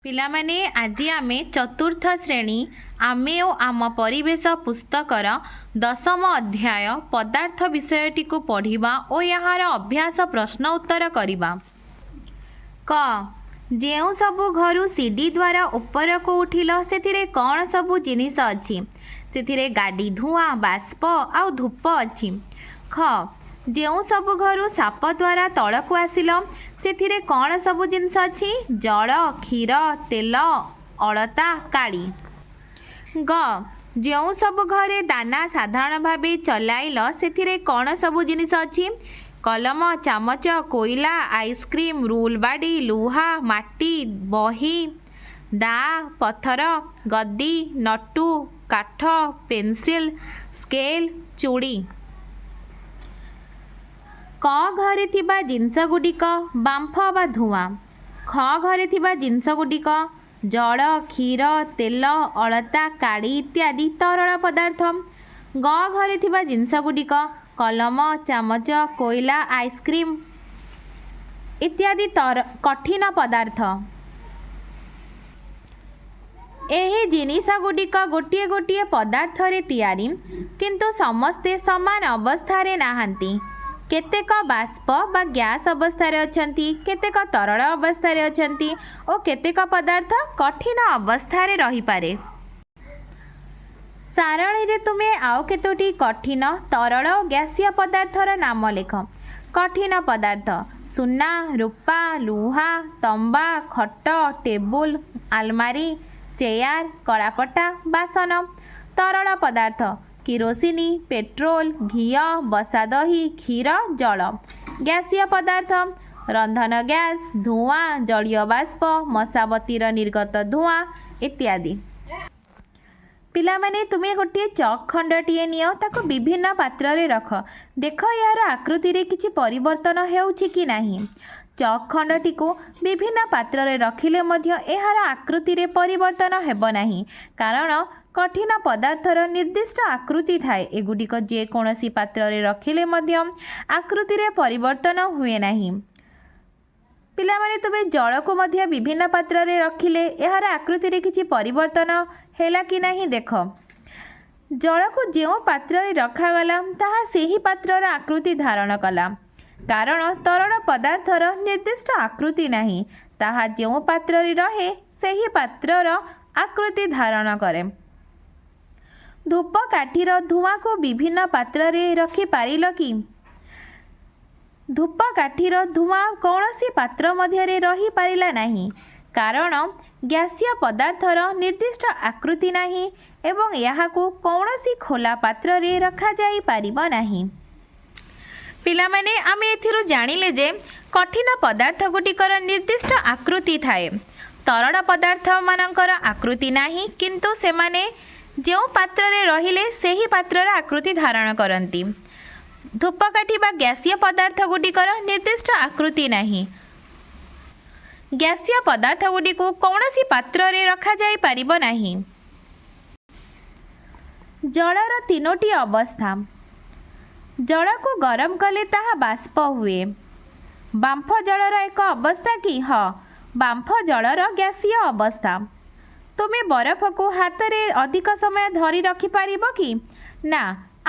ପିଲାମାନେ ଆଜି ଆମେ ଚତୁର୍ଥ ଶ୍ରେଣୀ ଆମେ ଓ ଆମ ପରିବେଶ ପୁସ୍ତକର 10ମ ଅଧ୍ୟାୟ ପଦାର୍ଥ ବିଷୟଟିକୁ ପଢ଼ିବା ଓ ଏହାର ଅଭ୍ୟାସ ପ୍ରଶ୍ନ ଉତ୍ତର କରିବା। କ ଯେଉଁ ସବୁ ଘରୁ ସିଡ଼ି ଦ୍ୱାରା ଉପରକୁ ଉଠିଲ ସେଥିରେ କ'ଣ ସବୁ ଜିନିଷ ଅଛି? ସେଥିରେ ଗାଡ଼ି, ଧୂଆଁ, ବାଷ୍ପ ଆଉ ଧୂପ ଅଛି। ଖ ଯେଉଁ ସବୁ ଘରୁ ସାପ ଦ୍ୱାରା ତଳକୁ ଆସିଲ ସେଥିରେ କ'ଣ ସବୁ ଜିନିଷ ଅଛି? ଜଳ, କ୍ଷୀର, ତେଲ, ଅଳତା, କାଳି। ଗ ଯେଉଁ ସବୁ ଘରେ ଦାନା ସାଧାରଣ ଭାବେ ଚଲାଇଲ ସେଥିରେ କ'ଣ ସବୁ ଜିନିଷ ଅଛି? କଲମ, ଚାମଚ, କୋଇଲା, ଆଇସ୍କ୍ରିମ୍, ରୁଲ୍ ବାଡ଼ି, ଲୁହା, ମାଟି, ବହି, ଦାଆ, ପଥର, ଗଦି, ନଟୁ, କାଠ, ପେନସିଲ୍, ସ୍କେଲ୍, ଚୁଡ଼ି। କ ଘରେ ଥିବା ଜିନିଷଗୁଡ଼ିକ ବାମ୍ଫ ବା ଧୂଆଁ। ଖ ଘରେ ଥିବା ଜିନିଷଗୁଡ଼ିକ ଜଳ, କ୍ଷୀର, ତେଲ, ଅଳତା, କାଳି ଇତ୍ୟାଦି ତରଳ ପଦାର୍ଥ। ଗ ଘରେ ଥିବା ଜିନିଷଗୁଡ଼ିକ କଲମ, ଚାମଚ, କୋଇଲା, ଆଇସ୍କ୍ରିମ୍ ଇତ୍ୟାଦି କଠିନ ପଦାର୍ଥ। ଏହି ଜିନିଷଗୁଡ଼ିକ ଗୋଟିଏ ଗୋଟିଏ ପଦାର୍ଥରେ ତିଆରି, କିନ୍ତୁ ସମସ୍ତେ ସମାନ ଅବସ୍ଥାରେ ନାହାନ୍ତି। କେତେକ ବାଷ୍ପ ବା ଗ୍ୟାସ୍ ଅବସ୍ଥାରେ ଅଛନ୍ତି, କେତେକ ତରଳ ଅବସ୍ଥାରେ ଅଛନ୍ତି ଓ କେତେକ ପଦାର୍ଥ କଠିନ ଅବସ୍ଥାରେ ରହିପାରେ। ସାରଣୀରେ ତୁମେ ଆଉ କେତୋଟି କଠିନ, ତରଳ ଓ ଗ୍ୟାସୀୟ ପଦାର୍ଥର ନାମ ଲେଖ। କଠିନ ପଦାର୍ଥ ସୁନା, ରୂପା, ଲୁହା, ତମ୍ବା, ଖଟ, ଟେବୁଲ, ଆଲମାରୀ, ଚେୟାର, କଳାପଟା, ବାସନ। ତରଳ ପଦାର୍ଥ କିରୋସିନି, ପେଟ୍ରୋଲ, ଘିଅ, ବସା ଦହି, କ୍ଷୀର, ଜଳ। ଗ୍ୟାସୀୟ ପଦାର୍ଥ ରନ୍ଧନ ଗ୍ୟାସ୍, ଧୂଆଁ, ଜଳୀୟ ବାଷ୍ପ, ମଶାବତୀର ନିର୍ଗତ ଧୂଆଁ ଇତ୍ୟାଦି। ପିଲାମାନେ ତୁମେ ଗୋଟିଏ ଚକ୍ ଖଣ୍ଡଟିଏ ନିଅ, ତାକୁ ବିଭିନ୍ନ ପାତ୍ରରେ ରଖ। ଦେଖ ଏହାର ଆକୃତିରେ କିଛି ପରିବର୍ତ୍ତନ ହେଉଛି କି ନାହିଁ। ଚକ୍ ଖଣ୍ଡଟିକୁ ବିଭିନ୍ନ ପାତ୍ରରେ ରଖିଲେ ମଧ୍ୟ ଏହାର ଆକୃତିରେ ପରିବର୍ତ୍ତନ ହେବ ନାହିଁ, କାରଣ କଠିନ ପଦାର୍ଥର ନିର୍ଦ୍ଦିଷ୍ଟ ଆକୃତି ଥାଏ। ଏଗୁଡ଼ିକ ଯେକୌଣସି ପାତ୍ରରେ ରଖିଲେ ମଧ୍ୟ ଆକୃତିରେ ପରିବର୍ତ୍ତନ ହୁଏ ନାହିଁ। ପିଲାମାନେ ତୁମେ ଜଳକୁ ମଧ୍ୟ ବିଭିନ୍ନ ପାତ୍ରରେ ରଖିଲେ ଏହାର ଆକୃତିରେ କିଛି ପରିବର୍ତ୍ତନ ହେଲା କି ନାହିଁ ଦେଖ। ଜଳକୁ ଯେଉଁ ପାତ୍ରରେ ରଖାଗଲା ତାହା ସେହି ପାତ୍ରର ଆକୃତି ଧାରଣ କଲା, କାରଣ ତରଳ ପଦାର୍ଥର ନିର୍ଦ୍ଦିଷ୍ଟ ଆକୃତି ନାହିଁ। ତାହା ଯେଉଁ ପାତ୍ରରେ ରହେ ସେହି ପାତ୍ରର ଆକୃତି ଧାରଣ କରେ। ଧୂପକାଠିର ଧୂଆଁକୁ ବିଭିନ୍ନ ପାତ୍ରରେ ରଖିପାରିଲ କି? ଧୂପକାଠିର ଧୂଆଁ କୌଣସି ପାତ୍ର ମଧ୍ୟରେ ରହିପାରିଲା ନାହିଁ, କାରଣ ଗ୍ୟାସୀୟ ପଦାର୍ଥର ନିର୍ଦ୍ଦିଷ୍ଟ ଆକୃତି ନାହିଁ ଏବଂ ଏହାକୁ କୌଣସି ଖୋଲା ପାତ୍ରରେ ରଖାଯାଇପାରିବ ନାହିଁ। ପିଲାମାନେ ଆମେ ଏଥିରୁ ଜାଣିଲେ ଯେ କଠିନ ପଦାର୍ଥଗୁଡ଼ିକର ନିର୍ଦ୍ଦିଷ୍ଟ ଆକୃତି ଥାଏ। ତରଳ ପଦାର୍ଥମାନଙ୍କର ଆକୃତି ନାହିଁ, କିନ୍ତୁ ସେମାନେ ଯେଉଁ ପାତ୍ରରେ ରହିଲେ ସେହି ପାତ୍ରର ଆକୃତି ଧାରଣ କରନ୍ତି। ଧୂପକାଠି ବା ଗ୍ୟାସୀୟ ପଦାର୍ଥଗୁଡ଼ିକର ନିର୍ଦ୍ଦିଷ୍ଟ ଆକୃତି ନାହିଁ। ଗ୍ୟାସୀୟ ପଦାର୍ଥଗୁଡ଼ିକୁ କୌଣସି ପାତ୍ରରେ ରଖାଯାଇପାରିବ ନାହିଁ। ଜଳର ତିନୋଟି ଅବସ୍ଥା। ଜଳକୁ ଗରମ କଲେ ତାହା ବାଷ୍ପ ହୁଏ। ବାମ୍ଫ ଜଳର ଏକ ଅବସ୍ଥା କି? ହଁ, ବାମ୍ଫ ଜଳର ଗ୍ୟାସୀୟ ଅବସ୍ଥା। ତୁମେ ବରଫକୁ ହାତରେ ଅଧିକ ସମୟ ଧରି ରଖିପାରିବ କି? ନା,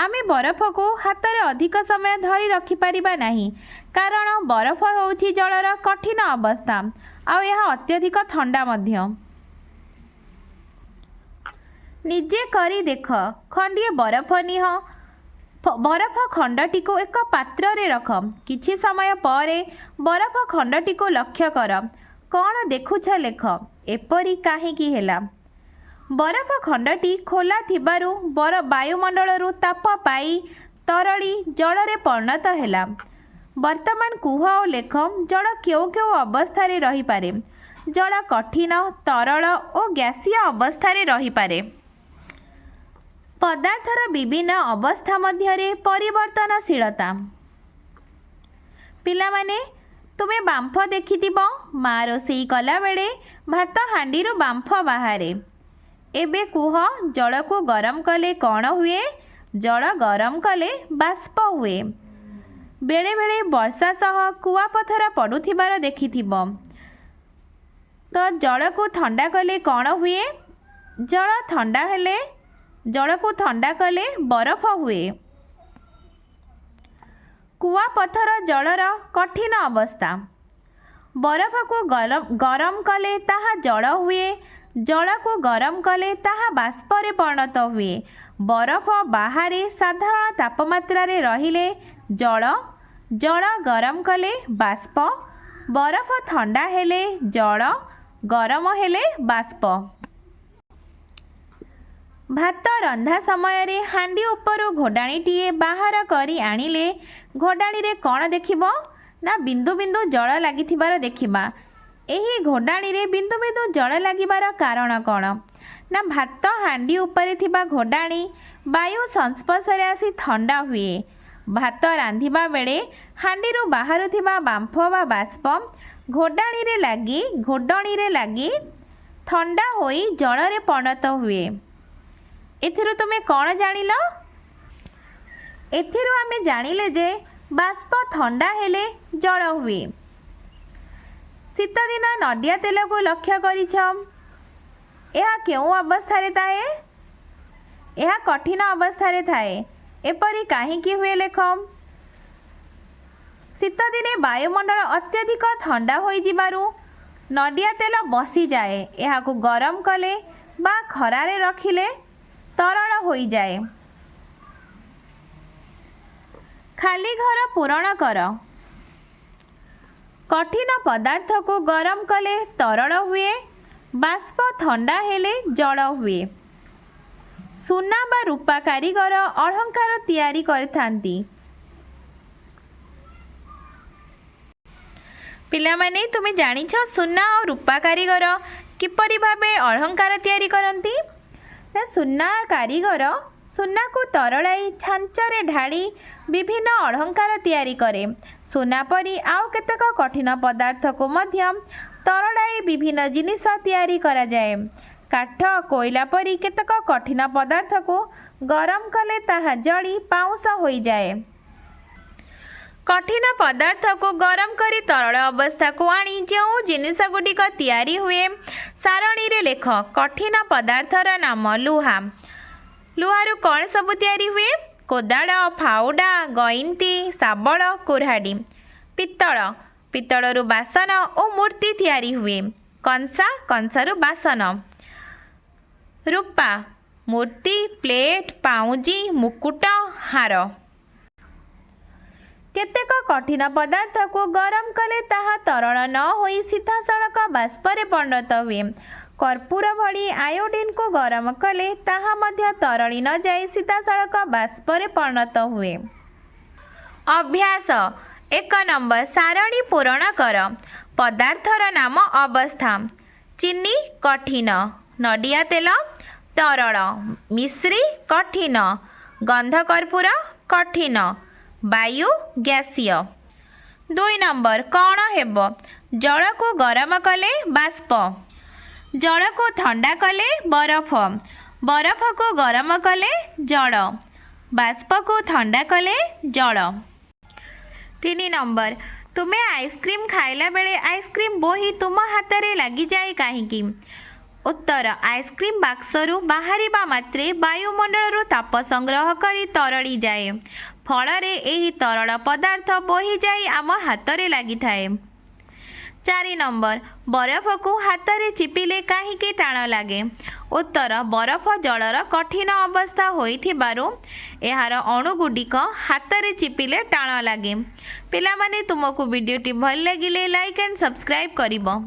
ଆମେ ବରଫକୁ ହାତରେ ଅଧିକ ସମୟ ଧରି ରଖିପାରିବା ନାହିଁ, କାରଣ ବରଫ ହେଉଛି ଜଳର କଠିନ ଅବସ୍ଥା ଆଉ ଏହା ଅତ୍ୟଧିକ ଥଣ୍ଡା ମଧ୍ୟ। ନିଜେ କରି ଦେଖ। ଖଣ୍ଡିଏ ବରଫ ନିଅ, ବରଫ ଖଣ୍ଡଟିକୁ ଏକ ପାତ୍ରରେ ରଖ। କିଛି ସମୟ ପରେ ବରଫ ଖଣ୍ଡଟିକୁ ଲକ୍ଷ୍ୟ କର। କ'ଣ ଦେଖୁଛ ଲେଖ। ଏପରି କାହିଁକି ହେଲା? ବରଫ ଖଣ୍ଡଟି ଖୋଲା ଥିବାରୁ ବାୟୁମଣ୍ଡଳରୁ ତାପ ପାଇ ତରଳି ଜଳରେ ପରିଣତ ହେଲା। ବର୍ତ୍ତମାନ କୁହ ଓ ଲେଖ ଜଳ କେଉଁ କେଉଁ ଅବସ୍ଥାରେ ରହିପାରେ? ଜଳ କଠିନ, ତରଳ ଓ ଗ୍ୟାସୀୟ ଅବସ୍ଥାରେ ରହିପାରେ। ପଦାର୍ଥର ବିଭିନ୍ନ ଅବସ୍ଥା ମଧ୍ୟରେ ପରିବର୍ତ୍ତନଶୀଳତା। ପିଲାମାନେ ତୁମେ ବାମ୍ଫ ଦେଖିଥିବ। ମା ରୋଷେଇ କଲାବେଳେ ଭାତ ହାଣ୍ଡିରୁ ବାମ୍ଫ ବାହାରେ। ଏବେ କୁହ ଜଳକୁ ଗରମ କଲେ କ'ଣ ହୁଏ? ଜଳ ଗରମ କଲେ ବାଷ୍ପ ହୁଏ। ବେଳେବେଳେ ବର୍ଷା ସହ କୁଆପଥର ପଡ଼ୁଥିବାର ଦେଖିଥିବ। तो जल को ठंडा कले कौन हुए? जल ठंडा हेले जल को ठंडा कले बरफ हुए। कुआ पथर जलर कठिन अवस्था। बरफ को गरम कले ताहा जल हुए। जल को गरम कले ताहा बाष्प रे परिणत हुए। बरफ बाहरे साधारण तापमात्रा रे रहिले जल। जल गरम कले बाष्प। बरफ ठंडा हेले जल। गरम हेले बाष्प। भात रंधा समय रे हांडी उपरु घोडाणीटीए बाहर करी आनिले घोडाणी रे कौन देखिबो? ना बिंदु बिंदु जल लागिथिबार देखिबा। एही घोडाणी रे बिंदु बिंदु जल लागिबार कारण कौन? ना भात हांडी उपरे थिबा घोडाणी वायु संस्पर्श रे आसी ठंडा हुए। भात रांधिबा बेले हांडी रु बाहर थिबा बांफ बा बाष्प घोडाणी रे लागी ठंडा होई जल रे परिणत हुए। एथिरु तुमे कौन जानिल? एथिरु आमे जानिले जे बाष्प ठंडा हेले जल हुए। शीत दिन नडिया तेल को लक्ष्य करिछ। यह केउं अवस्था रे थाए? यह कठिन अवस्था रे थाए। एपरि काहीकि हुए लेख? शीत दिने वायुमंडल अत्यधिक ठंडा होई जिबारु नडिया तेल बसी जाए। यह को गरम कले बा खरारे रखिले तरल होई जाए। खाली घर पूरण कर। कठिन पदार्थ को गरम कले तरल हुए। बाष्प ठंडा हेले जल हुए। सुना बा रूपा कारीगर अलंकार तैयारी करथांती। पिला माने तुमे जानिछ सुना और रूपा कारीगर किपरि भाबे अलंकार तैयारी करंती? ना सुना कारीगर सुना को तरलाई छांचरे ढाली विभिन्न अलंकार तैयारी करे। सुना परी आउ केतेक कठिन पदार्थ को मध्य तरलाई विभिन्न जिनिस तैयारी करा जाए। काठ कोयला परी केतेक कठिन पदार्थ को गरम कले ताहा जली पाउंस होई जाए। कठिन पदार्थ को गरम करी तरल अवस्था को आनी जो जिनिस गुड़िक तैयारी हुए सारणी रे लेख। कठिन पदार्थर नाम लुहा। लुहारू कौन सब तैयारी हुए? कोदाड़, फाउडा, गईंती, शाबल, कुऱ्हाड़ी। पित्तल, पित्तलरू बासन और मूर्ति तैयारी हुए। कंसा, कंसारू बासन। रूपा, मूर्ति, प्लेट, पाउजी, मुकुट, हार। केतेक कठिन पदार्थ को गरम कले ताहा तरल न होई सीधा सड़क बाष्प रे परिणत हुए। कर्पूर भली आयोडीन को गरम कले ताहा मध्य तरली न जाई सीधा सड़क बाष्प रे परिणत हुए। अभ्यास 1 नंबर सारणी पूरण कर। पदार्थर नाम अवस्था। चीनी कठिन। नडिया तेल तरल। मिश्री कठिन। गंध कर्पूर कठिन। वायु गैसीय। 2 नंबर कौन हेब? जल को गरम कले बाष्प। जल को ठंडा कले बरफ। बरफ को गरम कले जल। बाष्प को ठंडा कले जल। 3 नंबर तुमे आइसक्रीम खाइला बेले आइसक्रीम बोही तुम हाथ रे लगी जाए कहीं? उत्तर आइसक्रीम बाक्सरू बाहरिबा मात्रे वायुमंडल ताप संग्रह करी तरली जाए। फल रे एही तरल पदार्थ बोही जाई आम हाथ रे लगी थाए। 4 नंबर बरफ को हाथ रे चिपिले कहीं टाण लगे? उत्तर बरफ जलर कठिन अवस्था होइथिबारु एहार अणुगुडिक हाथ रे चिपिले टाण लगे। पिला माने तुमको वीडियोटी भल लगिले लाइक एंड सब्सक्राइब करिबो।